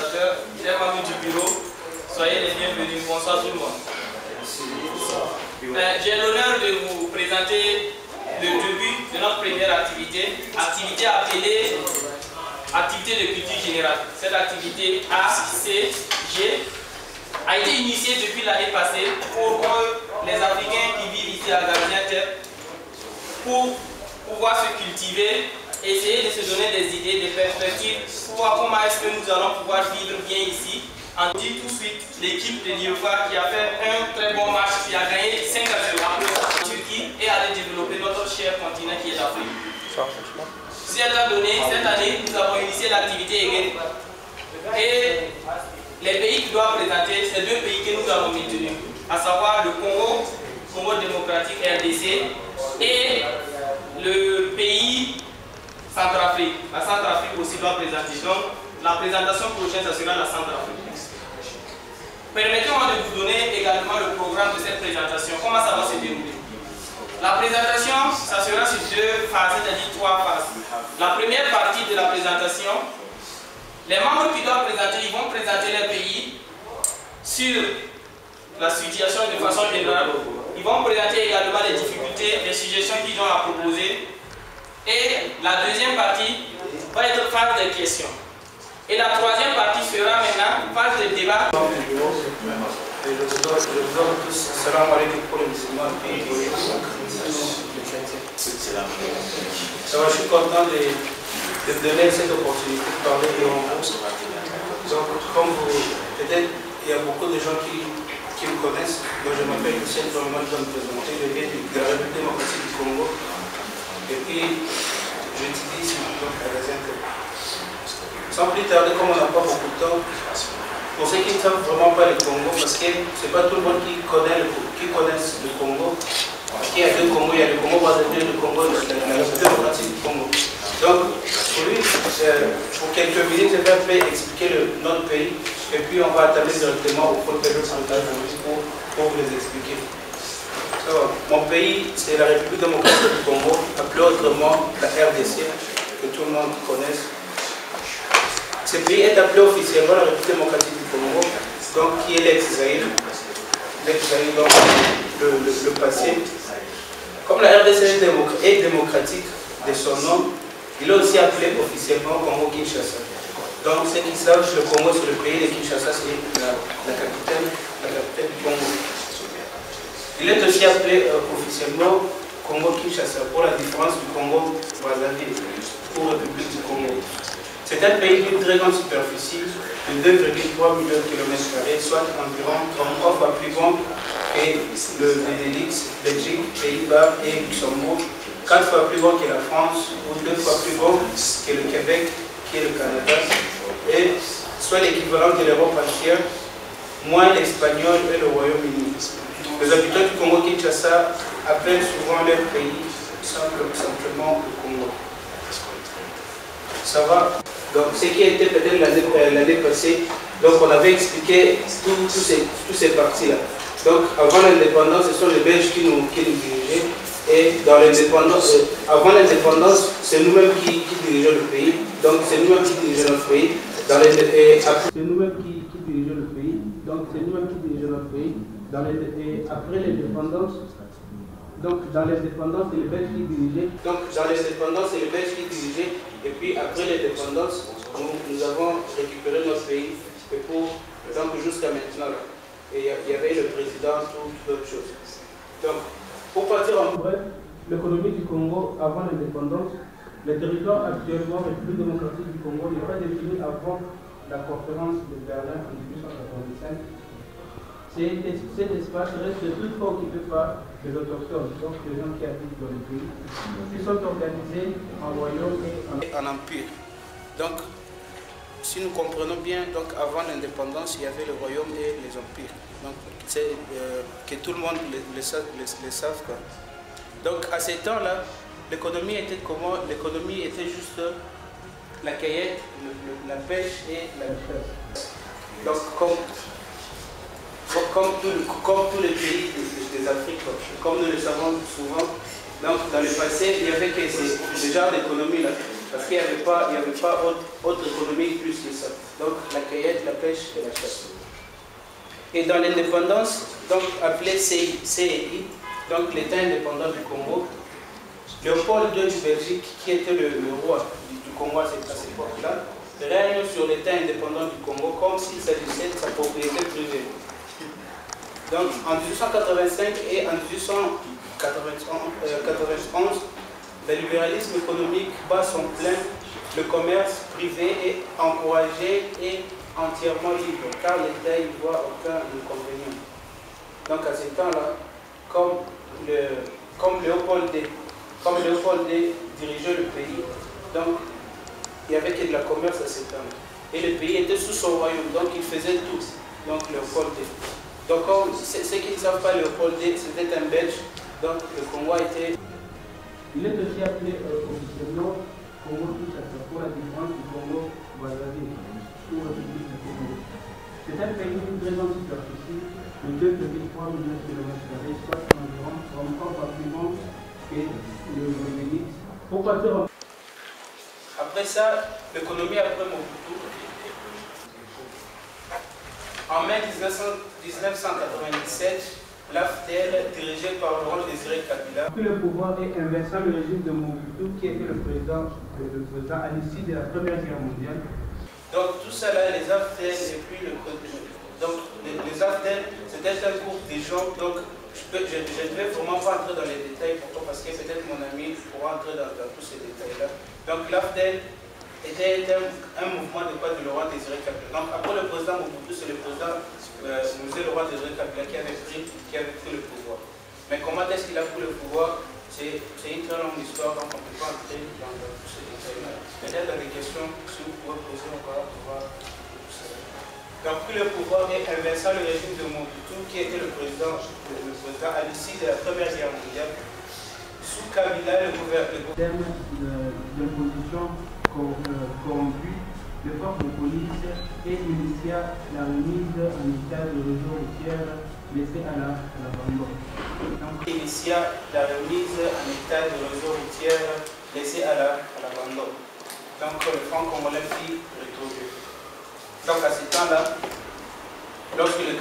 organisateurs, chers membres du bureau, soyez les bienvenus. Bonsoir tout le monde. J'ai l'honneur de vous présenter le début de notre première activité, activité appelée activité de culture générale. Cette activité ACG a été initiée depuis l'année passée pour que les Africains qui vivent ici à Gaziantep, pour pouvoir se cultiver, essayer de se donner des idées, des perspectives, pour voir comment est-ce que nous allons pouvoir vivre bien ici. On dit tout de suite l'équipe de l'IOFA qui a fait un très bon match, qui a gagné 5 à 0 en Turquie et aller développer notre cher continent qui est l'Afrique. Cette année, nous avons initié l'activité EGEN. Et les pays qui doivent présenter, c'est 2 pays que nous avons maintenus, à savoir le Congo démocratique RDC, et le pays Centrafrique. La Centrafrique aussi doit présenter. Donc, la présentation prochaine, ça sera la Centrafrique. Permettez-moi de vous donner également le programme de cette présentation. Comment ça va se dérouler? La présentation, ça sera sur 2 phases, c'est-à-dire 3 phases. La première partie de la présentation, les membres qui doivent présenter, ils vont présenter leur pays sur la situation de façon générale. Ils vont présenter également les difficultés, les suggestions qu'ils ont à proposer. Et la deuxième partie va être phase de questions. Et la troisième partie sera maintenant phase de débat. Je vous offre tous salam alaikum pour les musulmans et pour les chrétiens. Je suis content de donner cette opportunité de parler de Congo. Donc, comme vous, peut-être, il y a beaucoup de gens qui me connaissent. Donc, je m'appelle Lucien Dorman, je vais me présenter. Je viens de la République démocratique du Congo. Et puis, j'étudie ici à Gaziantep. Sans plus tarder, comme on n'a pas beaucoup de temps, pour ceux qui ne savent vraiment pas le Congo, parce que ce n'est pas tout le monde qui connaît le Congo. Parce qu'il y a 2 Congos, il y a le Congo brazzaville et le Congo, la République démocratique du Congo. Donc, pour lui, pour quelques minutes, je vais un peu expliquer notre pays, et puis on va attaquer directement au fond de l'autre pour vous les expliquer. Alors, mon pays, c'est la République démocratique du Congo, appelée autrement la RDC, que tout le monde connaisse. Ce pays est appelé officiellement la République démocratique du Congo, donc qui est l'ex-Zaïre, donc le passé. Comme la RDC est démocratique de son nom, il est aussi appelé officiellement Congo-Kinshasa. Donc ceux qui savent, le Congo c'est le pays de Kinshasa, c'est la capitale du Congo. Il est aussi appelé officiellement Congo-Kinshasa pour la différence du Congo-Brazzaville pour la République du Congo. C'est un pays d'une très grande superficie de 2,3 millions de km², soit environ 33 fois plus grand que le Benelux, Belgique, Pays-Bas et Luxembourg, 4 fois plus grand que la France ou 2 fois plus grand que le Québec, qui est le Canada, et soit l'équivalent de l'Europe entière, moins l'Espagnol et le Royaume-Uni. Les habitants du Congo-Kinshasa appellent souvent leur pays simplement le Congo. Ça va? Donc, ce qui était peut-être l'année passée, donc on avait expliqué tous ces parties-là. Donc, avant l'indépendance, ce sont les Belges qui nous dirigeaient. Et dans l'indépendance, avant l'indépendance, c'est nous-mêmes qui dirigeons le pays. Donc, c'est nous-mêmes qui dirigeons notre pays. C'est nous-mêmes qui dirigeons le pays. Donc, c'est nous-mêmes qui dirigeons notre pays. Après l'indépendance, donc dans l'indépendance, c'est les Belges qui dirigeaient. Et puis après l'indépendance, nous avons récupéré notre pays. Et donc jusqu'à maintenant, il y avait le président, toutes d'autres choses. Donc, pour partir en bref, l'économie du Congo avant l'indépendance, le territoire actuellement République démocratique du Congo n'est pas défini avant la conférence de Berlin en 1895. Cet espace reste toutefois occupé par les autochtones, donc les gens qui habitent dans le pays, qui sont organisés en royaume et en empire. Donc, si nous comprenons bien, donc avant l'indépendance, il y avait le royaume et les empires. Donc, c'est que tout le monde le savent. Quoi. Donc, à ces temps-là, l'économie était comment? L'économie était juste la cueillette, la pêche et la chasse. Donc, comme tous les pays des Afriques, comme nous le savons souvent, donc dans le passé, il y avait que ce genre d'économie-là. Parce qu'il n'y avait pas autre économie plus que ça. Donc la cueillette, la pêche et la chasse. Et dans l'indépendance, donc appelée CEI, donc l'État indépendant du Congo, Léopold II de Belgique, qui était le roi du Congo à cette époque-là, règne sur l'État indépendant du Congo comme s'il s'agissait de sa propriété privée. Donc en 1885 et en 1891, le libéralisme économique bat son plein, le commerce privé est encouragé et entièrement libre, car l'État n'y voit aucun inconvénient. Donc à ce temps-là, comme Léopold II dirigeait le pays, donc il n'y avait que de la commerce à ce temps-là. Et le pays était sous son royaume, donc il faisait tout. Donc Léopold II. Donc ceux qui ne savent pas, Léopold II, c'était un Belge, donc le Congo était... Il est aussi appelé officiellement Congo Kinshasa pour la différence du Congo Brazzaville ou République du Congo. C'est un pays d'une très grande superficie de 2,3 millions de km², soit environ 33 fois plus grand que le Mozambique. Pourquoi faire? Après ça, l'économie après Mobutu. En mai 1997, l'AFDEL, dirigé par Laurent Désiré Kabila, pris le pouvoir et inversant le régime de Mobutu, qui était le président à l'issue de la Première Guerre mondiale. Donc tout ça là, les AFDEL et puis donc les AFDEL, c'était un groupe de gens, donc je ne vais vraiment pas entrer dans les détails, pourquoi? Parce que peut-être mon ami pourra entrer dans tous ces détails-là. Donc l'AFDEL était un mouvement de Laurent Désiré Kabila. Donc après le président Mobutu, c'est le président Laurent Désiré Kabila qui avait pris le pouvoir. Mais comment est-ce qu'il a pris le pouvoir? C'est une très longue histoire, donc on ne peut pas entrer dans tous ces détails-là. Peut-être dans des questions, si vous pouvez poser encore, on va donc pris le pouvoir et inversant le régime de Mobutu, qui était le président à l'issue de la Première Guerre mondiale. Sous Kabila, le terme d'imposition corrompue, le force de police et initia la remise en état de réseau routière laissée à l'abandon. Initia la remise en état de réseau routière laissée à l'abandon. Donc le franc congolais fut retrouvé. Donc à ce temps-là, lorsque le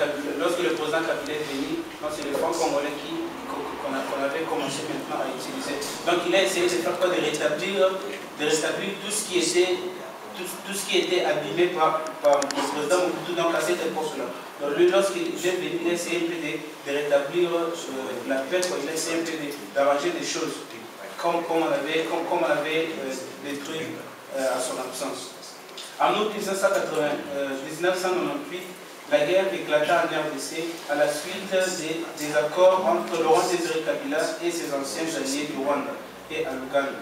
président Kabila est venu, c'est le franc congolais qu'on avait commencé maintenant à utiliser. Donc il a essayé de faire quoi? De rétablir tout ce qui était abîmé par le président Mobutu, donc à cette époque-là. Donc lui, lorsqu'il est venu, il a essayé un peu de rétablir la paix, il a essayé un peu d'arranger des choses, comme on avait détruit à son absence. En août 1998, la guerre éclata en RDC à la suite des accords entre Laurent Désiré Kabila et ses anciens alliés du Rwanda et à l'Ouganda.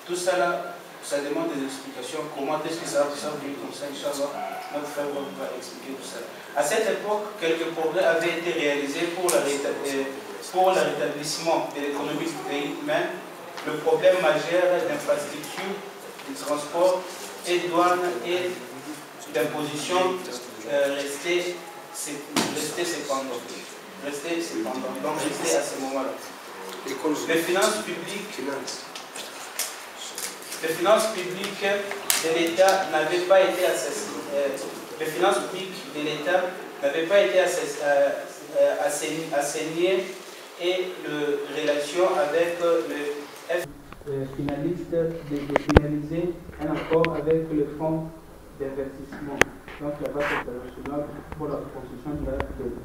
Tout ça là, ça demande des explications. Comment est-ce que ça a venu comme ça? Inch'Allah, notre frère va expliquer tout ça. À cette époque, quelques progrès avaient été réalisés pour le rétablissement de l'économie du pays, mais le problème majeur d'infrastructure, de transport et de douane et d'imposition restait cependant. Donc restait à ce moment-là. Les finances publiques de l'État n'avaient pas été assainies et le relation avec le finaliste de finaliser un accord avec le fonds d'investissement, donc la Banque internationale pour la construction de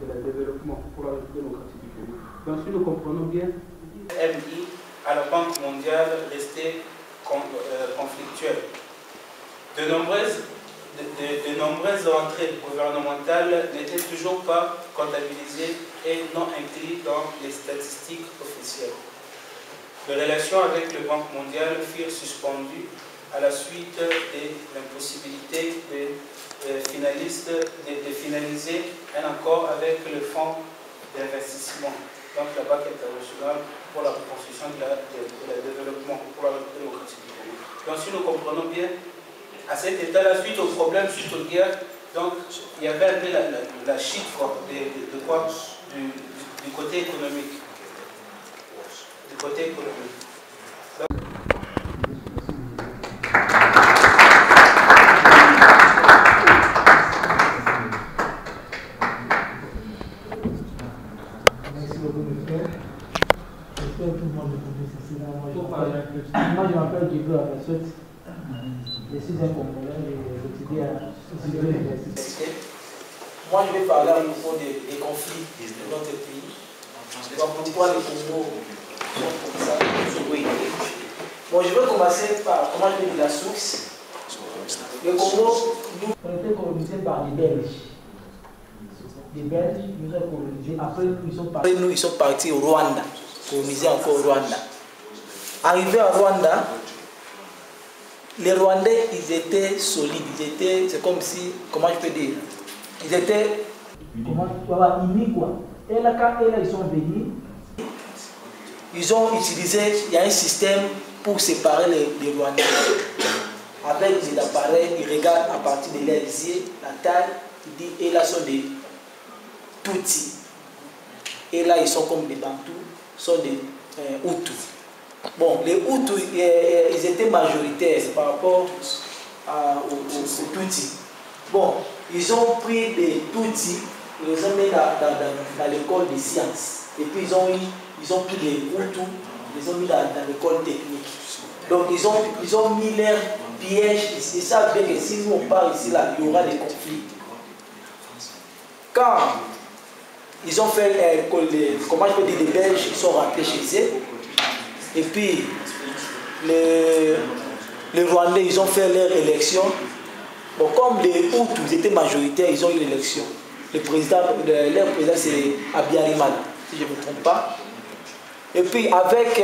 la développement pour la République démocratique du Congo. Donc si nous comprenons bien, FMI à la Banque mondiale restait conflictuelle. De nombreuses entrées gouvernementales n'étaient toujours pas comptabilisées et non incluses dans les statistiques officielles. Les relations avec la Banque mondiale furent suspendues à la suite de l'impossibilité de finaliser un accord avec le fonds d'investissement, donc la Banque internationale pour la reconstruction de la développement pour la République démocratique du Congo. Donc si nous comprenons bien, à cet état-là, suite aux problèmes, suite aux guerres, donc il y avait un peu la chute du côté économique. système. Moi, je vais parler au niveau des conflits de notre pays. Donc, pourquoi les Congo sont comme ça? Bon, je vais commencer par comment je vais dire la source. Le Congo, nous, on était colonisés par des Belges. Des Belges nous ont colonisés. Après, ils sont partis au Rwanda, colonisés encore au Rwanda. Arrivés à Rwanda, les Rwandais, ils étaient solides, c'est comme si, comment je peux dire, ils étaient, unis quoi. Et là, quand ils sont venus, ils ont utilisé, il y a un système pour séparer les Rwandais. Avec des appareils, ils regardent à partir de leurs yeux, la taille, ils disent, et là sont des Tutsis. Et là, ils sont comme des Bantous, sont des Hutus. Bon, les Hutus, ils étaient majoritaires par rapport aux Tutsis. Bon, ils ont pris des Tutsis, ils les ont mis dans l'école des sciences. Et puis ils ont pris les Hutus, ils les ont mis dans l'école technique. Donc ils ont mis leurs pièges, ils savent bien que si nous on part ici, là, il y aura des conflits. Quand ils ont fait, comment je peux dire, les Belges, ils sont rentrés chez eux. Et puis, les Rwandais, ils ont fait leur élection. Bon, comme les Hutus étaient majoritaires, ils ont eu l'élection. Leur président c'est Habyarimana, si je ne me trompe pas. Et puis, avec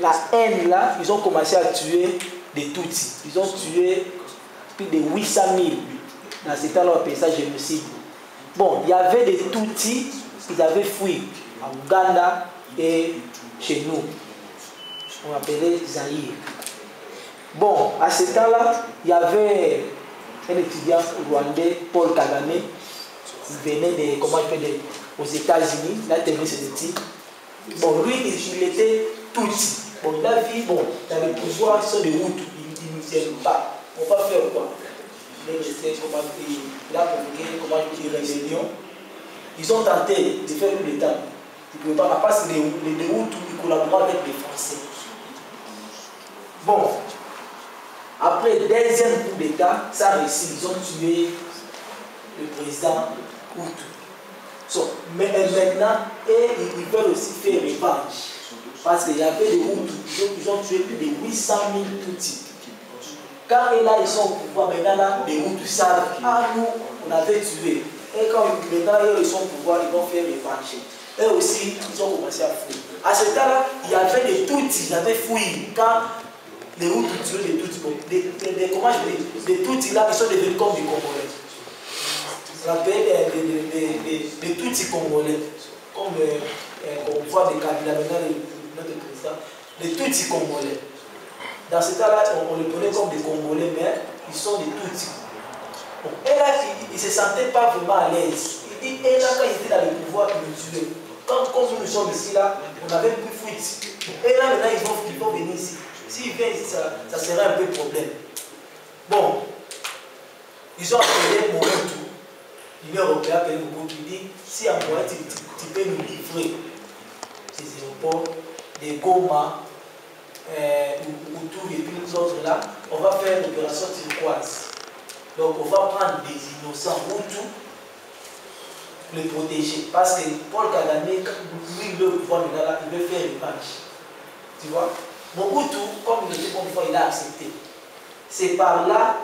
la haine là, ils ont commencé à tuer des Tutsis. Ils ont tué plus de 800 000. Dans ce temps-là, on appelle ça génocide. Bon, il y avait des Tutsis, ils avaient fui à Ouganda et chez nous. On appelait Zaïre. Bon, à ce temps-là, il y avait un étudiant rwandais, Paul Kagame, il venait aux États-Unis, il a terminé ses études. Bon, lui, il était Tutsi. Bon, il a vu, bon, dans les pouvoirs, ils sont des Hutus, ils ne s'aiment pas. On va faire quoi? Il a provoqué, comment je dis, rébellion. Ils ont tenté de faire coup d'État. Ils ne pouvaient pas, parce que les Hutus, ils collaboraient avec les Français. Bon, après le deuxième coup d'État, ça a réussi, ils ont tué le président Hutu. So, mais maintenant, ils veulent aussi faire revanche. Parce qu'il y avait des Hutus, ils ont tué plus de 800 000 Tutsis. Quand là, ils sont au pouvoir, maintenant, là, les Hutus savent, ah, nous, on avait tué. Et quand maintenant, ils sont au pouvoir, ils vont faire revanche. Eux aussi, ils ont commencé à fuir. À ce temps-là, il y avait des Tutsis, ils avaient fui. Quand les Hutus tuaient les Tutsis, comment je dis, les Tutsis là, ils sont devenus comme des Congolais. On appelle les Tutsis congolais, comme on voit des Kabila, notre président, les Tutsis congolais. Dans ce cas-là, on les connaît comme des Congolais, mais ils sont des Tutsis. Bon, et là, ils ne se sentaient pas vraiment à l'aise. Il dit, et là, quand ils étaient dans le pouvoir, ils nous tuaient. Quand nous sommes ici, là, on avait plus fuite. Et là, maintenant, ils vont venir ici. S'ils viennent ici, ça serait un peu problème. Bon, ils ont appelé Mobutu. L'Union européenne a appelé Mobutu. Il dit, si à moyen, tu peux nous livrer ces aéroports, des Goma, ou tout, et puis nous autres là, on va faire une opération turquoise. Donc on va prendre des innocents Hutus, les protéger. Parce que Paul Kagame, lui, il veut pouvoir là, il veut faire revanche. Tu vois? Mobutu, comme il était comme fois, il a accepté. C'est par là,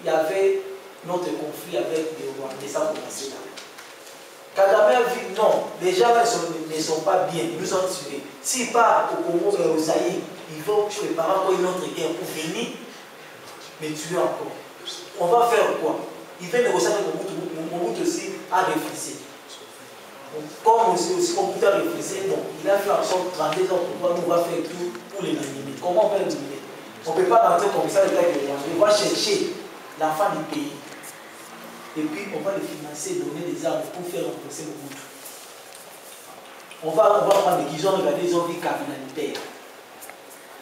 il y avait notre conflit avec les Rwandais, ça a commencé là. Kagame a vu, non, les gens ne sont pas bien, ils nous ont tués. S'ils partent au Congo et au Zaïre, ils vont préparer encore une autre guerre pour venir me tuer encore. On va faire quoi? Il fait négocier avec Mobutu aussi à réfléchir. Comme aussi Mobutu a réfléchi, bon, il a fait en sorte de 32 ans pour nous, on va faire tout pour les éliminer. Comment on va l'éliminer? On ne peut pas rentrer comme ça avec les gens. On va chercher l'enfant du pays. Et puis on va les financer, donner des armes pour faire remplacer Mobutu. On va prendre des qu'ils ont regardé, ils ont vu Kabila du père.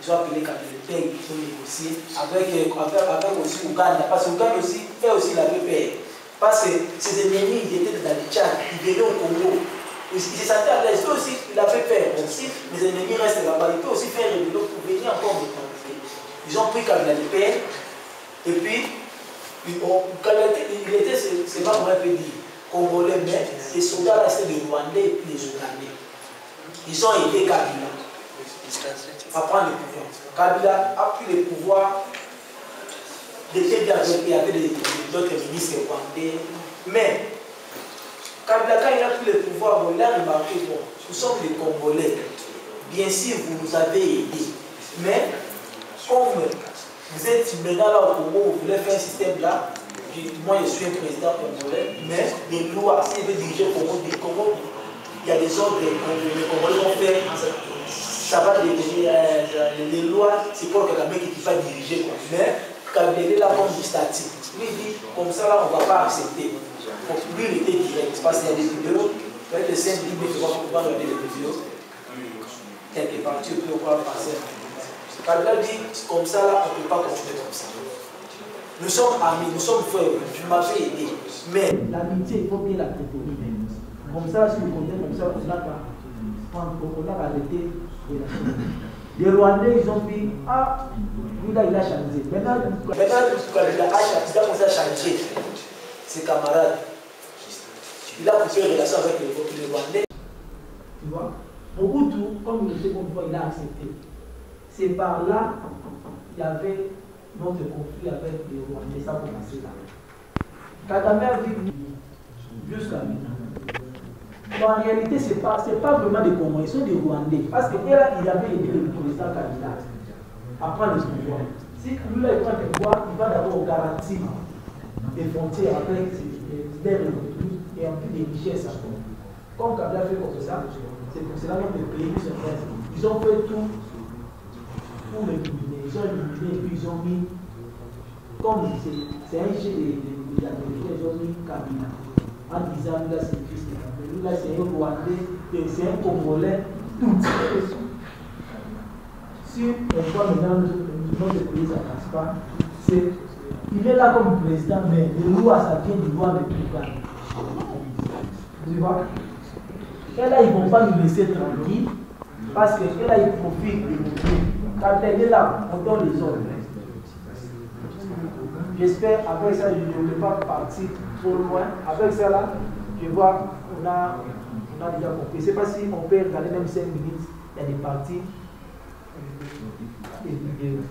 Ils ont appelé Kabila du père, ils ont négocié avec aussi Ouganda. Parce que Ouganda aussi, eux aussi l'avaient peur. Parce que ses ennemis, ils étaient dans le Tchad, ils venaient au Congo. Ils se sentaient à l'aise, eux aussi, ils avaient peur. Donc si les ennemis restent là-bas, ils peuvent aussi faire le boulot pour venir encore me contrôler. Ils ont pris Kabila du père, et puis il était, c'est pas comment on peut dire, Congolais, mais les soldats là, c'était les Rwandais et puis les Ougandais. Ils ont aidé Kabila à prendre le pouvoir. Kabila a pris le pouvoir. Déjà, il y avait d'autres ministres rwandais. Mais, Kabila, quand il a pris le pouvoir, bon, il a remarqué, bon, nous sommes les Congolais. Bien sûr, vous nous avez aidés. Mais, comme vous êtes maintenant là au Congo, vous voulez faire un système là, moi je suis un président congolais, mais les lois, si je veux diriger le Congo, il y a des ordres, les Congolais vont faire, ça va devenir, les lois, c'est pour que Kagame qui va diriger. Quoi. Mais, Kabila est là comme du statique. Lui dit, comme ça là, on ne va pas accepter. Donc, lui, il était direct. Parce qu'il y a des vidéos, peut-être le 5 10 minutes, on va pouvoir regarder les vidéos. Quelques parties, on peut passer. Kabila dit, comme ça là, on ne peut pas continuer comme ça. Nous sommes amis, nous sommes frères, tu m'avais aidé. Mais l'amitié, il faut bien la prétenir. Comme ça, si vous comptez comme ça, on a arrêté de la chose. Les Rwandais, ils ont dit, ah, lui là, il a changé. Maintenant, quand il a commencé à changer ses camarades. Il a coupé les relations avec les Rwandais. Tu vois, Mobutu, comme le second fois, il a accepté. C'est par là qu'il y avait notre conflit avec les Rwandais. Ça a commencé là. Kagame a vécu jusqu'à maintenant. En réalité, ce n'est pas vraiment des Congolais, ils sont des Rwandais. Parce que là, il avait aidé le président Kabila à prendre le pouvoir. Si lui, là, il prend le pouvoir, il va d'abord garantir des frontières avec des et en plus des richesses. Comme Kabila fait comme ça, c'est pour cela que les pays se pressent. Ils ont fait tout pour l'éliminer. Ils ont éliminé et puis ils ont mis, comme c'est un jeu des Américains, ils ont mis Kabila. En disant, là, c'est le fils de Kabila, là, c'est un Rwandais, c'est un Congolais, tout. Si on voit maintenant notre pays, ça ne passe pas, il est là comme président, mais le loi, ça vient du loi de Toubani. Tu vois? Et là, ils ne vont pas nous laisser tranquilles, parce que là, ils profitent de nous. Quand elle est là, on donne les ordres. J'espère, avec ça, je ne vais pas partir trop loin. Avec ça, là, je vois, on a déjà compris. Je ne sais pas si on peut regarder même 5 minutes, il y a des parties, des vidéos.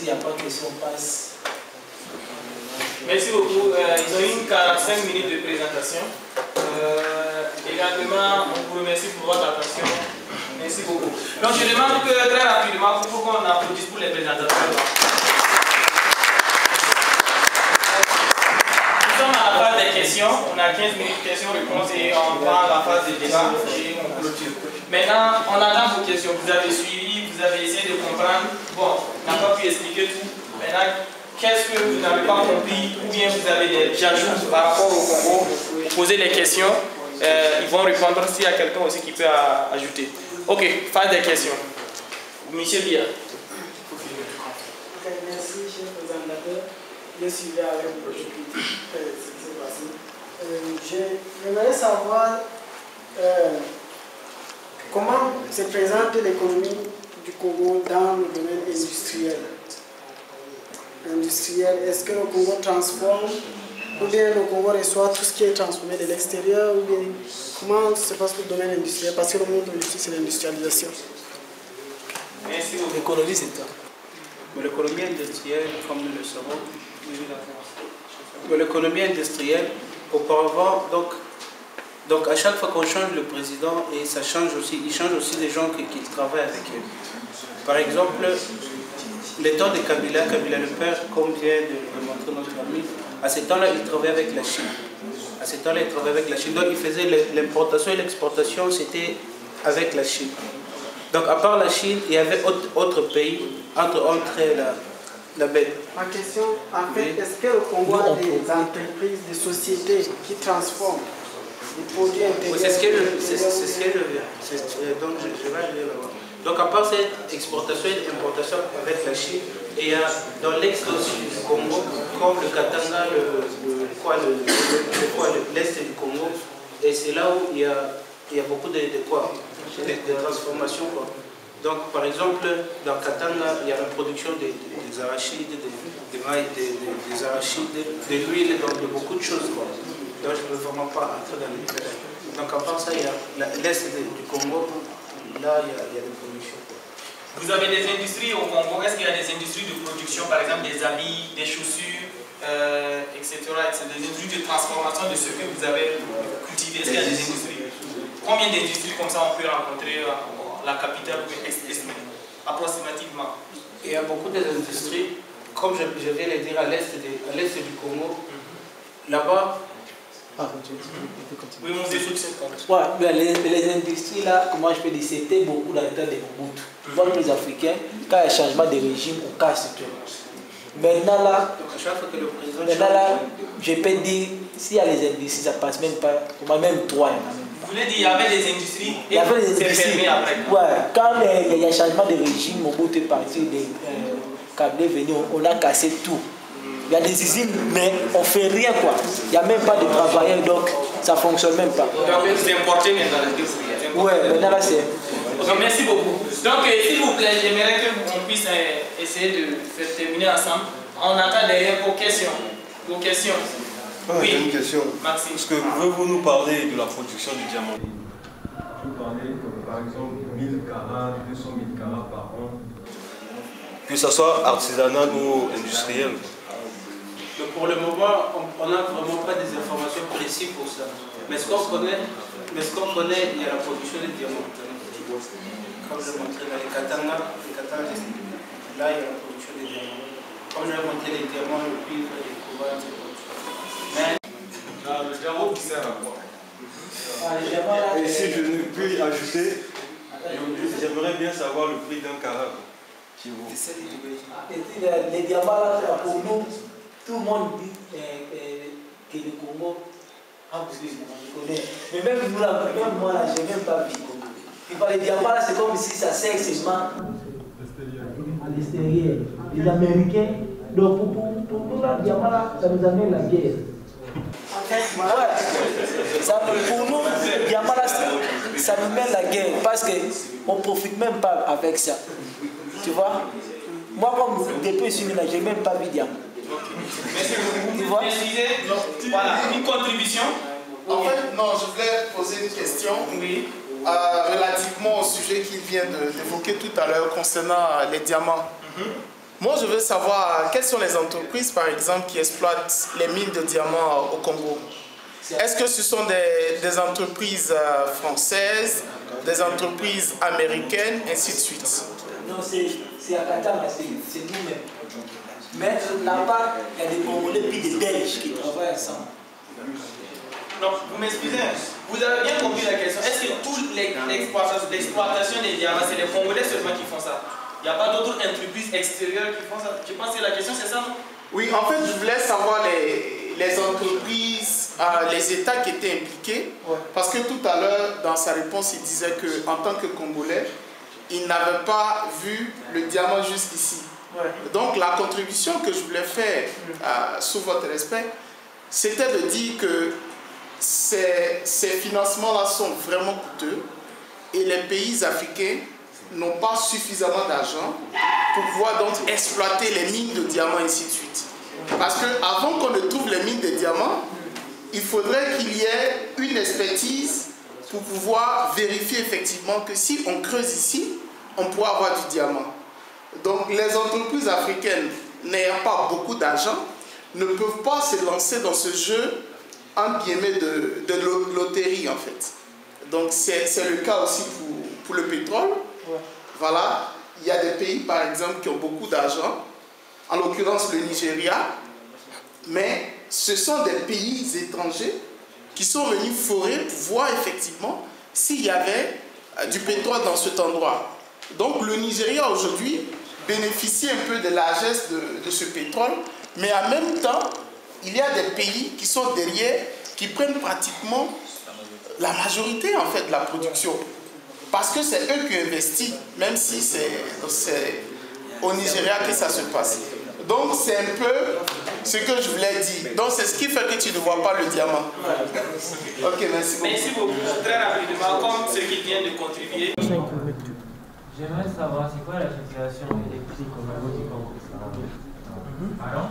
S'il n'y a pas de question, on passe. Merci beaucoup. Ils ont eu 45 minutes de présentation. Également, on vous remercie pour votre attention. Merci beaucoup. Donc, je demande que très rapidement, pour qu'on applaudisse pour les présentateurs. Nous sommes à la phase des questions. On a 15 minutes de questions-réponses et on prend la phase de débat et on clôture. Maintenant, on attend vos questions. Vous avez suivi, vous avez essayé de comprendre. Bon, on n'a pas pu expliquer tout. Maintenant, qu'est-ce que vous n'avez pas compris ou bien vous avez des ajouts par rapport au Congo? Vous posez les questions, ils vont répondre s'il y a quelqu'un aussi qui peut ajouter. Ok, phase des questions. Michel Bia. Ok, merci, cher présentateur. Je suivais avec ce qui s'est passé. J'aimerais savoir comment se présente l'économie du Congo dans le domaine industriel. Est-ce que le Congo transforme ou bien le Congo reçoit tout ce qui est transformé de l'extérieur ou bien comment se passe le domaine industriel parce que le monde aujourd'hui c'est l'industrialisation. Merci beaucoup. L'économie c'est ça. L'économie industrielle, comme nous le savons, l'économie industrielle, auparavant, donc à chaque fois qu'on change le président, et ça change aussi, il change aussi les gens qui travaillent avec eux. Par exemple, les temps de Kabila le père, comme vient de montrer notre ami, à ce temps-là, il travaillait avec la Chine. À ce temps-là, il travaillait avec la Chine. Donc, il faisait l'importation et l'exportation, c'était avec la Chine. Donc, à part la Chine, il y avait autres pays, entre la bête. Ma question, en fait, est-ce que le Congo a des entreprises, des sociétés qui transforment des produits intérieurs? Oui, c'est ce qu'elle veut. Donc, je vais aller là-bas. Donc, à part cette exportation et importation avec la Chine, il y a dans l'ex du Congo, comme le Katanga, l'est du Congo, et c'est là où il y a beaucoup de transformations. Quoi. Donc, par exemple, dans Katanga, il y a la production des arachides, des arachides, de l'huile, donc de beaucoup de choses. Quoi. Donc, je ne peux vraiment pas entrer dans les détails. Donc, à part ça, il y a l'est du Congo, là, il y a des productions. Vous avez des industries au Congo. Est-ce qu'il y a des industries de production, par exemple des habits, des chaussures, etc. Des industries de transformation de ce que vous avez cultivé? Est-ce qu'il y a des industries? Combien d'industries comme ça on peut rencontrer à la capitale ou estimer approximativement? Il y a beaucoup d'industries, comme je viens de le dire, à l'est du Congo. Là-bas, oui, mon écoute, ouais, les industries là, comment je peux dire, c'était beaucoup dans le temps de Mobutu. Tu vois, les Africains, quand il y a changement de régime, on casse tout. Maintenant là, je peux dire, s'il y a les industries, ça passe même pas, même 3. Vous voulez dire qu'il y avait des industries et c'est fermé après? Ouais, quand il y a changement de régime, Mobutu est parti, Kabila est venu, on a cassé tout. Il y a des usines, mais on ne fait rien quoi. Il n'y a même pas de travailleurs, donc ça ne fonctionne même pas. Donc c'est importé maintenant. Oui, maintenant là c'est... Donc, merci beaucoup. Donc s'il vous plaît, j'aimerais qu'on puisse essayer de faire terminer ensemble. On attend derrière vos questions. Vos questions. Oui, j'ai une question. Maxime. Est-ce que pouvez-vous nous parler de la production du diamant? Vous parlez par exemple 1000 carats, 200 000 carats par an. Que ce soit artisanal ou industriel. Pour le moment, on n'a vraiment pas des informations précises pour ça. Mais ce qu'on connaît, il y a la production des diamants. Comme je montrais dans les Katanga, là il y a la production des diamants. Comme je montrais les diamants, le cuivre, les couvents, mais le diamant qui sert à quoi? Et si je ne puis ajouter, j'aimerais bien savoir le prix d'un carat. Les diamants là, pour nous, tout le monde dit que le Congo a beaucoup de connaît. Mais même moi là, je n'ai même pas vu. Les diamants là, c'est comme si ça sert seulement à l'extérieur. Les Américains, donc pour nous là, les diamants là, ça nous amène la guerre. Ça, pour nous, les diamants là, ça nous mène la guerre parce qu'on ne profite même pas avec ça. Tu vois? Moi, comme depuis que je suis là, je n'ai même pas vu de diamant. Merci beaucoup. Voilà, une contribution. En fait, non, je voulais poser une question relativement au sujet qu'il vient d'évoquer tout à l'heure concernant les diamants. Moi, je veux savoir quelles sont les entreprises, par exemple, qui exploitent les mines de diamants au Congo. Est-ce que ce sont des entreprises françaises, des entreprises américaines, ainsi de suite? Non, c'est à Katanga, c'est nous-mêmes. Mais là-bas, il y a des Congolais puis des Belges qui travaillent ensemble. Non, vous m'excusez, vous avez bien compris la question. Est-ce que toute l'exploitation des diamants, c'est les Congolais seulement qui font ça? Il n'y a pas d'autres entreprises extérieures qui font ça? Je pense que la question c'est ça, non? Oui, en fait, je voulais savoir les entreprises, les États qui étaient impliqués. Ouais. Parce que tout à l'heure, dans sa réponse, il disait qu'en tant que Congolais, il n'avait pas vu le diamant jusqu'ici. Ouais. Donc, la contribution que je voulais faire sous votre respect, c'était de dire que ces financements-là sont vraiment coûteux et les pays africains n'ont pas suffisamment d'argent pour pouvoir donc exploiter les mines de diamants et ainsi de suite. Parce qu'avant qu'on ne trouve les mines de diamants, il faudrait qu'il y ait une expertise pour pouvoir vérifier effectivement que si on creuse ici, on pourra avoir du diamant. Donc les entreprises africaines n'ayant pas beaucoup d'argent ne peuvent pas se lancer dans ce jeu entre guillemets de loterie en fait. Donc c'est le cas aussi pour le pétrole. Ouais. Voilà, il y a des pays par exemple qui ont beaucoup d'argent, en l'occurrence le Nigeria, mais ce sont des pays étrangers qui sont venus forer pour voir effectivement s'il y avait du pétrole dans cet endroit. Donc le Nigeria aujourd'hui bénéficie un peu de la largesse de ce pétrole, mais en même temps, il y a des pays qui sont derrière, qui prennent pratiquement la majorité en fait de la production. Parce que c'est eux qui investissent, même si c'est au Nigeria que ça se passe. Donc c'est un peu ce que je voulais dire. Donc c'est ce qui fait que tu ne vois pas le diamant. Ok, merci beaucoup. Merci beaucoup. Très rapidement, comme ceux qui viennent de contribuer. J'aimerais savoir c'est quoi la situation électrique au niveau du Congo. Pardon?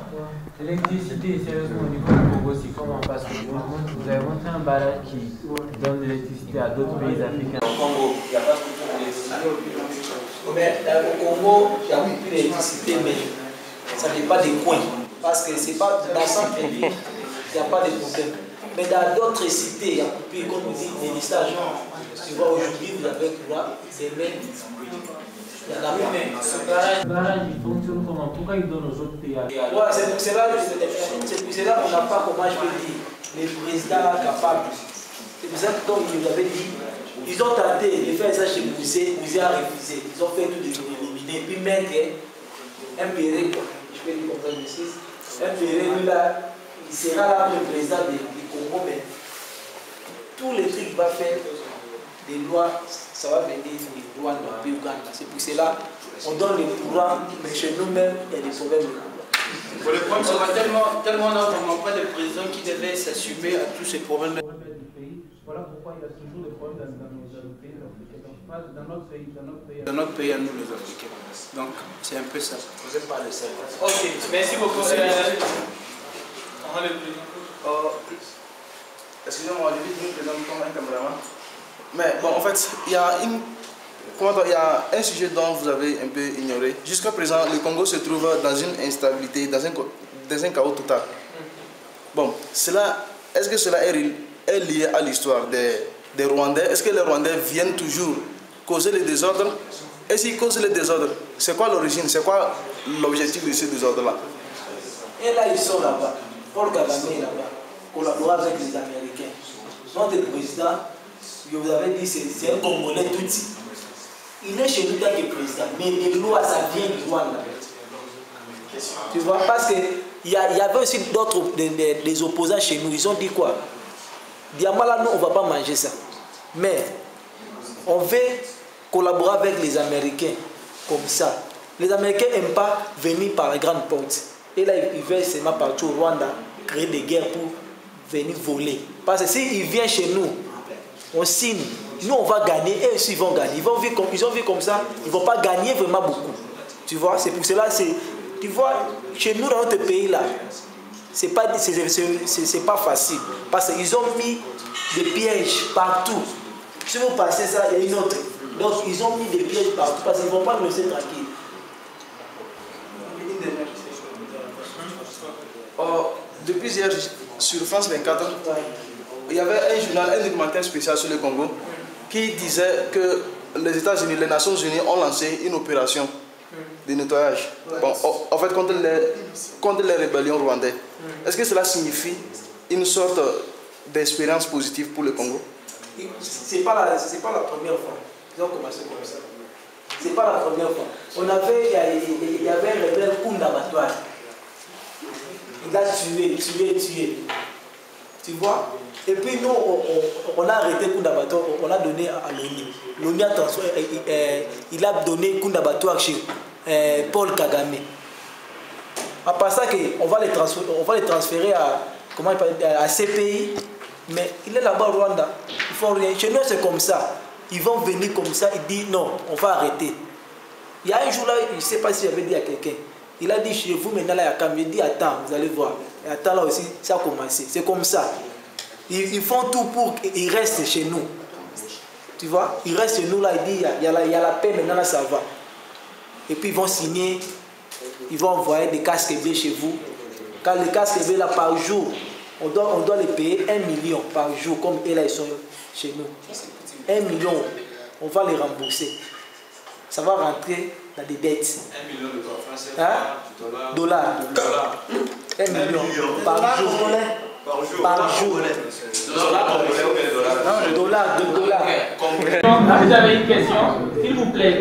L'électricité, sérieusement, au niveau du Congo, c'est comment? Parce que vous avez montré un barrage qui donne de l'électricité à d'autres pays africains. Au Congo, il n'y a pas de l'électricité. Mais au Congo, il y a plus d'électricité, mais ça n'est pas des coins. Parce que c'est pas dans le centre-ville, il n'y a pas de problème. Mais dans d'autres cités, il y a coupé, comme on dit, des listages. Tu vois, aujourd'hui, vous avez quoi? C'est même. Il y en a plus même. Ce barrage, il fonctionne comment? Pourquoi il donne aux autres pays? Ouais, c'est pour cela qu'on n'a pas, comment je peux dire, les présidents capables. C'est pour ça que, comme je vous avais dit, ils ont tenté de faire ça chez Mouzé, Mouzé a refusé. Ils ont fait tout de l'éliminer, puis mettre un Péré, je peux dire comme ça, un Péré, lui là, il sera là le président du Congo, mais tous les trucs qu'il va faire, des lois, ça va venir des lois dans le pays Ouganda. C'est pour cela qu'on donne le courant, mais chez nous-mêmes, il y a des problèmes de courant. Le problème sera tellement on n'a vraiment pas de président qui devait s'assumer à tous ces problèmes. Voilà pourquoi il y a toujours des problèmes dans nos pays africains. Donc, pas dans notre pays. Dans notre pays à nous, les Africains. Donc, c'est un peu ça. Vous n'êtes pas le seul. Ok, merci beaucoup. Excusez-moi, je vais vous présenter comme un caméraman. Mais bon, en fait, il y a un sujet dont vous avez un peu ignoré. Jusqu'à présent, le Congo se trouve dans une instabilité, dans un chaos total. Bon, est-ce que cela est lié à l'histoire des Rwandais? Est-ce que les Rwandais viennent toujours causer les désordres? Et s'ils causent les désordres, c'est quoi l'origine? C'est quoi l'objectif de ces désordres-là? Et là, ils sont là-bas. Paul Kagame est là-bas, collaborer avec les Américains. Notre président, je vous avais dit, c'est un Congolais tout petit. Il est chez nous tant que président, mais les lois, ça vient du Rwanda. Tu vois, parce qu'il y avait aussi d'autres, des opposants chez nous, ils ont dit quoi? Diamant là, nous, on ne va pas manger ça. Mais on veut collaborer avec les Américains, comme ça. Les Américains n'aiment pas venir par la grande porte. Et là, ils veulent seulement partout au Rwanda, créer des guerres pour venir voler. Parce que s'ils viennent chez nous, on signe, nous on va gagner, et eux aussi ils vont gagner. Ils ont vu comme ça, ils ne vont pas gagner vraiment beaucoup. Tu vois, c'est pour cela, tu vois, chez nous dans notre pays là, c'est pas facile. Parce qu'ils ont mis des pièges partout. Si vous passez ça, il y a une autre. Donc ils ont mis des pièges partout parce qu'ils ne vont pas nous laisser tranquilles. Depuis hier, sur France 24, il y avait un journal, un documentaire spécial sur le Congo qui disait que les États-Unis, les Nations Unies ont lancé une opération de nettoyage en fait contre les rébellions rwandaises. Est-ce que cela signifie une sorte d'expérience positive pour le Congo? C'est pas la première fois. Ils ont commencé comme ça. C'est pas la première fois. Il y avait un rebelle Kunda Batouane. Il a tué. Tu vois? Et puis nous, on a arrêté Kunda Batouane, on a donné à l'ONU. L'ONU il a donné Kunda Batouane chez Paul Kagame. À part ça, on va les transférer à ces pays. Mais il est là-bas au Rwanda. Ils font rien. Chez nous, c'est comme ça. Ils vont venir comme ça, il dit non, on va arrêter. Il y a un jour là, je ne sais pas si j'avais dit à quelqu'un, il a dit chez vous maintenant là, il dit attends, vous allez voir. Et attends là aussi, ça a commencé. C'est comme ça. Ils font tout pour qu'ils restent chez nous. Tu vois, ils restent chez nous là, il dit il y a la paix maintenant là, ça va. Et puis ils vont signer, ils vont envoyer des casques bleus chez vous. Quand les casques bleus là par jour, on doit les payer 1 million par jour, comme eux là ils sont chez nous. 1 million, on va les rembourser. Ça va rentrer dans des dettes. 1 million de dollars français, dollars. 1 million par jour. Par jour. Dollars. Vous avez une question, s'il vous plaît,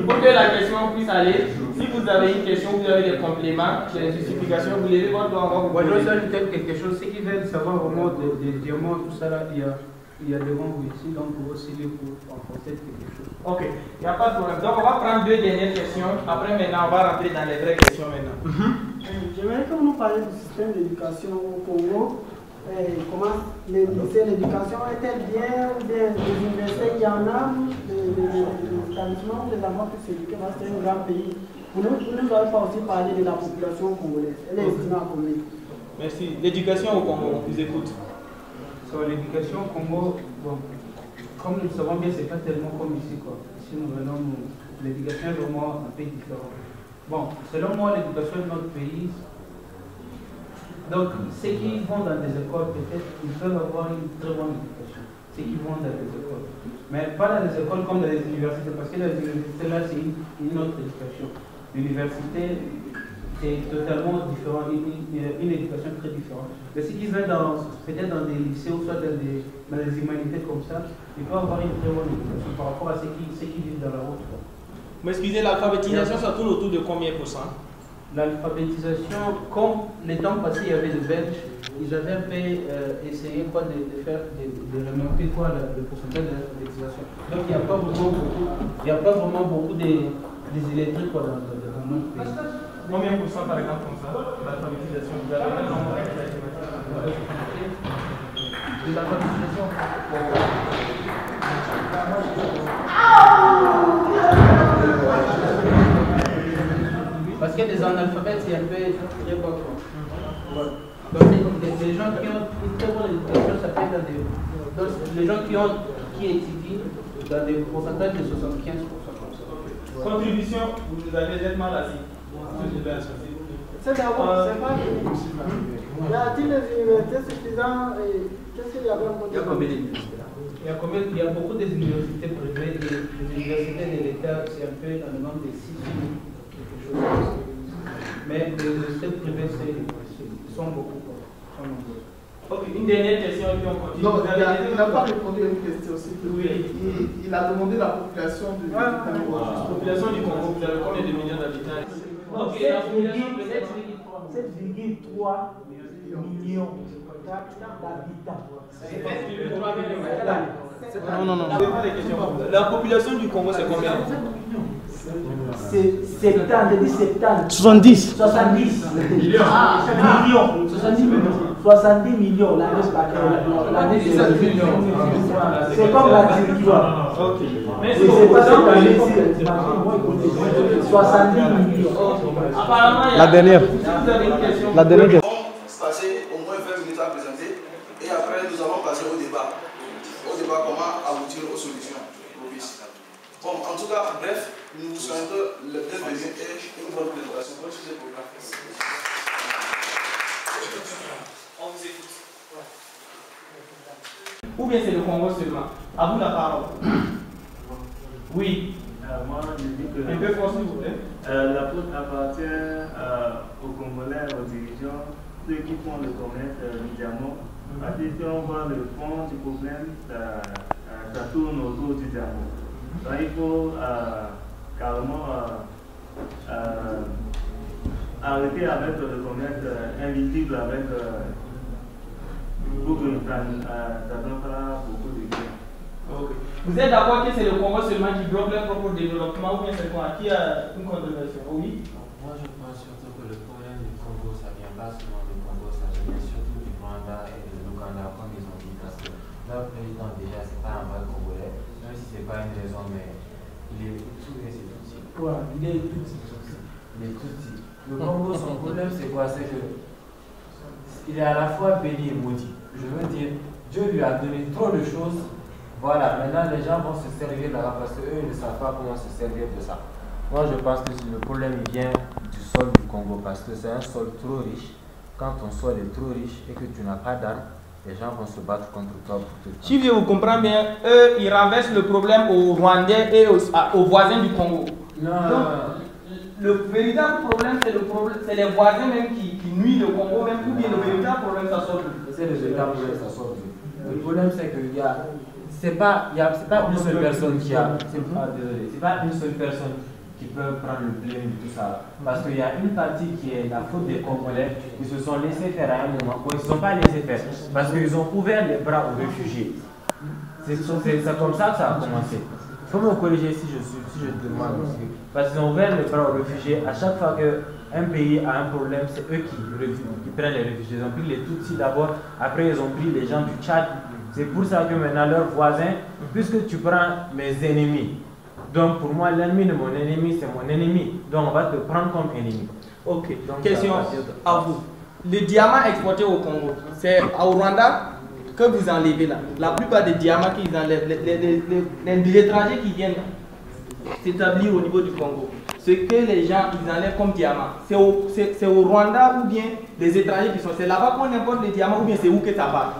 pour que la question puisse aller, si vous avez une question, vous avez des compléments, des justifications, vous levez votre doigt. Moi, je veux ajouter quelque chose. Ceux qui veulent savoir vraiment des diamants, tout ça, là, il y a devant vous ici, donc pour aussi pour renforcer quelque chose. Ok, il n'y a pas de problème. Donc, on va prendre 2 dernières questions. Après, maintenant, on va rentrer dans les vraies questions maintenant. J'aimerais que vous nous parliez du système d'éducation au Congo. Comment l'éducation est-elle bien, ou bien les universités, il y en a, les établissements où les enfants puissent s'éduquer, parce que c'est un grand pays. Vous nous avez pas aussi parlé de la population congolaise. Elle est estimée à combien? Merci. L'éducation au Congo, on vous écoute. Sur l'éducation au Congo, bon, comme nous le savons bien, c'est pas tellement comme ici, quoi. Ici, nous venons, l'éducation est vraiment un peu différente. Bon, selon moi, l'éducation de notre pays, donc ceux qui vont dans des écoles, peut-être, ils peuvent avoir une très bonne éducation. Ceux qui vont dans des écoles. Mais pas dans des écoles comme dans les universités, parce que dans les universités, là, c'est une autre éducation. L'université, c'est totalement différent, une éducation très différente. Mais ceux qui vont peut-être dans des lycées ou soit dans des humanités comme ça, ils peuvent avoir une très bonne éducation par rapport à ceux qui vivent dans la route. Mais excusez, l'alphabétisation, ça tourne autour de combien %? L'alphabétisation, comme les temps passés, il y avait les Belges, ils avaient un peu essayé de remonter le pourcentage de l'alphabétisation. Donc il n'y a pas vraiment beaucoup des illettrés dans notre pays. Combien % par exemple comme ça, l'alphabétisation? Vous avez un nombre de l'alphabétisation. Parce qu'il y a des analphabètes, c'est un peu très bas. Donc les gens qui ont une très bonne éducation, ça fait dans les gens qui étudient dans des pourcentages de 75% comme ça. Contribution, vous avez nettement assis. C'est d'abord, c'est pas y a-t-il des universités suffisantes et qu'est-ce qu'il y a comme il y a combien d'universités? Il y a beaucoup d'universités privées, des universités de l'État, c'est un peu dans le nombre de 6 quelque chose comme ça. Mais les universités privées, sont beaucoup, sont nombreuses. Ok, une dernière question et puis on continue. Non, il n'a pas répondu à une question aussi. Oui. Il a demandé la population du Congo. La population du Congo, vous avez combien de millions d'habitants? Ok, 7,3 millions d'habitants. Non. La population du Congo, c'est combien? C'est 70, 70. 70 millions. 70 millions l'année c'est comme la Turquie. Mais c'est pas cette année, 70 millions. Apparemment, la dernière. La dernière. Passer au moins 20 minutes à présenter et après nous allons passer au débat. Au débat, comment aboutir aux solutions propices. Bon, en tout cas, bref, nous vous souhaitons le bienvenu et une bonne présentation. Bonne suite des programmes. ou bien c'est le Congo seulement? À vous la parole. Oui. Moi, je dis que un peu fort, s'il vous plaît. La faute appartient aux Congolais, aux dirigeants, ceux qui font le commerce du diamant. Parce que si on voit le fond du problème, ça tourne autour du diamant. Donc il faut carrément arrêter avec le commerce invisible avec pour que ça donne pas beaucoup de gains. Okay. Vous êtes d'accord que c'est le Congo seulement qui bloque leur propre développement ou bien c'est quoi? Qui a une controversion? Oui. Moi je pense surtout que le problème du Congo, ça vient pas seulement du Congo, ça vient surtout du Rwanda et de l'Ouganda, comme ils ont dit, parce que leur président déjà c'est pas un vrai Congolais, même si c'est pas une raison, mais il est tout et c'est tout. Ouais, il est tout. Il est tout. Le Congo, son problème c'est quoi? C'est que il est à la fois béni et maudit. Je veux dire, Dieu lui a donné trop de choses. Voilà, maintenant les gens vont se servir là-bas parce qu'eux ne savent pas comment se servir de ça. Moi je pense que le problème vient du sol du Congo parce que c'est un sol trop riche. Quand ton sol est trop riche et que tu n'as pas d'armes, les gens vont se battre contre toi pour te prendre. Si je vous comprends bien, eux ils renversent le problème aux Rwandais et aux voisins du Congo. Non. Donc, le véritable problème, c'est les voisins même qui nuisent le Congo, même ou bien le véritable problème, ça sort d'où? C'est le véritable problème, ça sort d'où? Le problème, c'est qu'il y a. C'est pas une seule personne qui a. C'est pas une seule personne qui peut prendre le blâme de tout ça. Parce qu'il y a une partie qui est la faute des Congolais qui se sont laissés faire à un moment. Bon, ils ne se sont pas laissés faire parce qu'ils ont ouvert les bras aux réfugiés. C'est comme ça que ça a commencé. Il faut me corriger si je demande aussi. Parce qu'ils ont ouvert les bras aux réfugiés. À chaque fois qu'un pays a un problème, c'est eux qui prennent les réfugiés. Ils ont pris les Tutsis d'abord, après ils ont pris les gens du Tchad. C'est pour ça que maintenant leurs voisins, puisque tu prends mes ennemis, donc pour moi l'ennemi de mon ennemi c'est mon ennemi, donc on va te prendre comme ennemi. Ok, donc, question à vous. Le diamant exporté au Congo, c'est au Rwanda que vous enlevez là. La plupart des diamants qu'ils enlèvent, les étrangers qui viennent s'établir au niveau du Congo, ce que les gens ils enlèvent comme diamant, c'est au Rwanda ou bien les étrangers qui sont, c'est là-bas qu'on importe les diamants ou bien c'est où que ça va?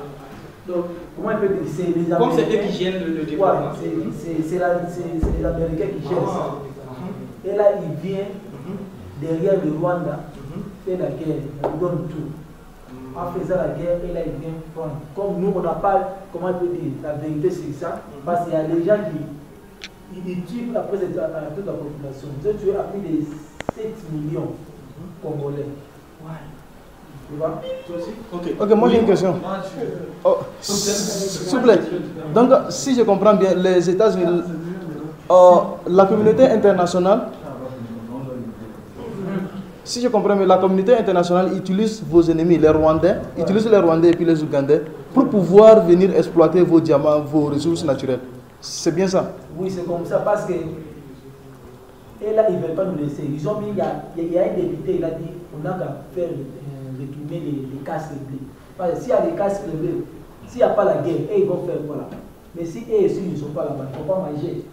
Donc, comment on peut dire, c'est les Américains. Comme c'est eux qui gênent le développement. C'est les Américains qui gèrent ça. Et là, il vient derrière le Rwanda, fait la guerre, on donne tout. En faisant la guerre, et là, il vient prendre. Comme nous, on n'a pas, comment on peut dire, la vérité c'est ça, parce qu'il y a des gens qui tuent après toute la population. Ils ont tué à plus de 7 millions Congolais. Ok, moi j'ai une question. Oh, s'il vous plaît. Donc, si je comprends bien, les États-Unis, la communauté internationale, si je comprends bien, la communauté internationale utilise vos ennemis, les Rwandais, utilise les Rwandais et puis les Ougandais pour pouvoir venir exploiter vos diamants, vos ressources naturelles. C'est bien ça? Oui, c'est comme ça parce que. Et là, ils ne veulent pas nous laisser. Ils ont mis, il y a un député, il a dit on n'a qu'à faire retourner les casques blés. Parce que s'il y a des casques blés, s'il n'y a pas la guerre, ils vont faire voilà. Mais si eux aussi ne sont pas là-bas, ils ne vont pas manger.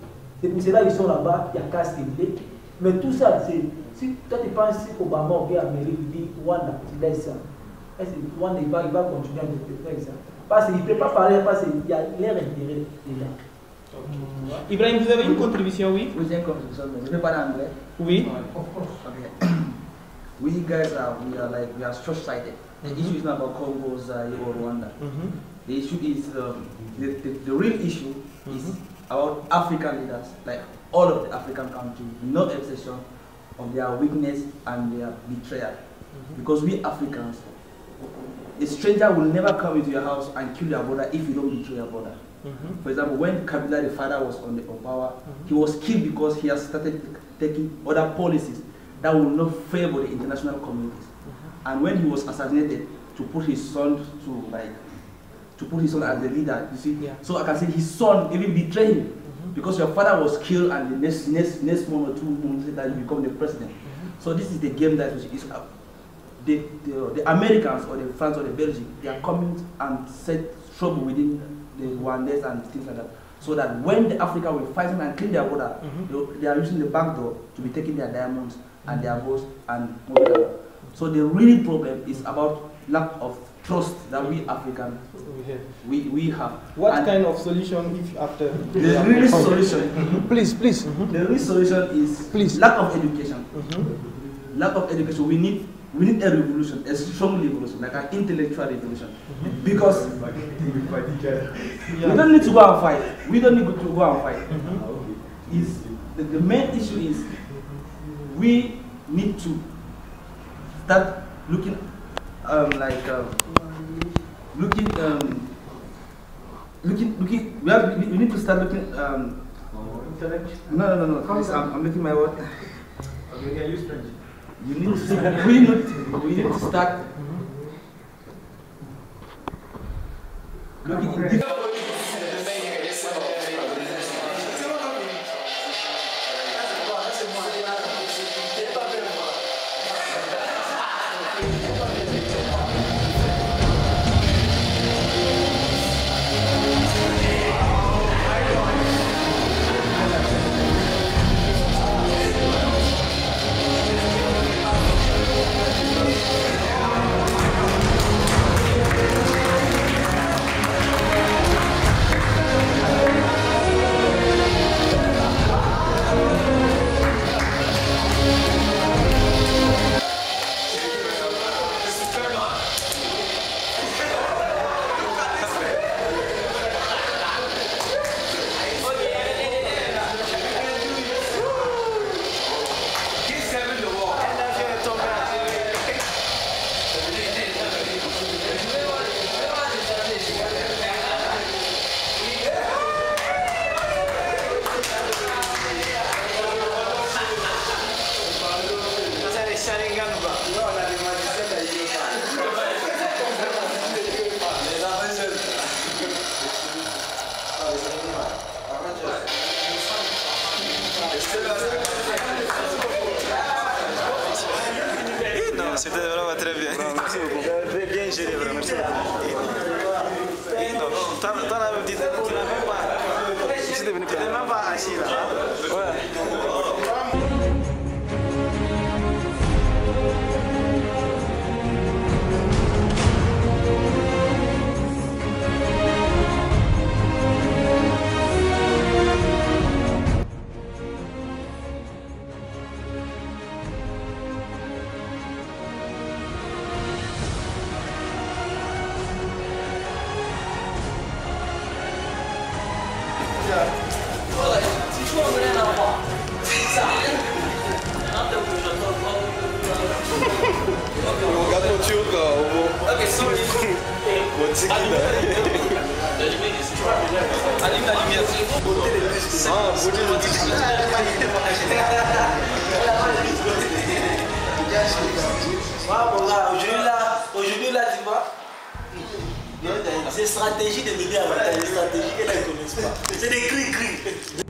C'est pour cela qu'ils sont là-bas, il y a casques blés. Mais tout ça, c'est. Si toi tu penses qu'Obama ou bien Amérique dit Rwanda, tu laisses ça. Est-ce que Rwanda il va continuer à faire ça? Parce qu'il ne peut pas parler, parce qu'il y a leur intérêt déjà. Ibrahim, vous avez une contribution, oui? Oui, j'ai une contribution, mais je ne vais pas en anglais. Oui. Okay. We guys are short-sighted. The issue is not about Congo, Zaire, or Rwanda. The issue is the real issue is about African leaders, like all of the African countries, no exception of their weakness and their betrayal. Because we Africans, a stranger will never come into your house and kill your brother if you don't betray your brother. For example, when Kabila the father was on the power, he was killed because he has started taking other policies that will not favor the international communities. And when he was assassinated, to put his son as the leader, you see. So I can say his son even betrayed him because your father was killed, and the next month or 2 months later you become the president. So this is the game that is up. The Americans or the France or the Belgium, they are coming and set trouble within the Rwandese and things like that. So that when the Africa will fight and clean their border, they are using the back door to be taking their diamonds and their gold and moving. So the real problem is about lack of trust that we African we have. What and kind of solution if after? The real solution. Please. The real solution is lack of education. Lack of education. We need a revolution, a strong revolution, like an intellectual revolution. Because we don't need to go and fight. We don't need to go and fight. The main issue is we need to start looking we need to start looking no. Please, I'm making my word. Okay, can use French. We need to start looking in different. C'était vraiment très bien. Merci beaucoup. Vous avez bien géré, vraiment. Merci beaucoup. Tu n'avais même pas assis là. Ouais. Aujourd'hui là, tu vois, c'est stratégie de l'idée à la stratégie qu'elle ne connaissent pas. C'est des cris.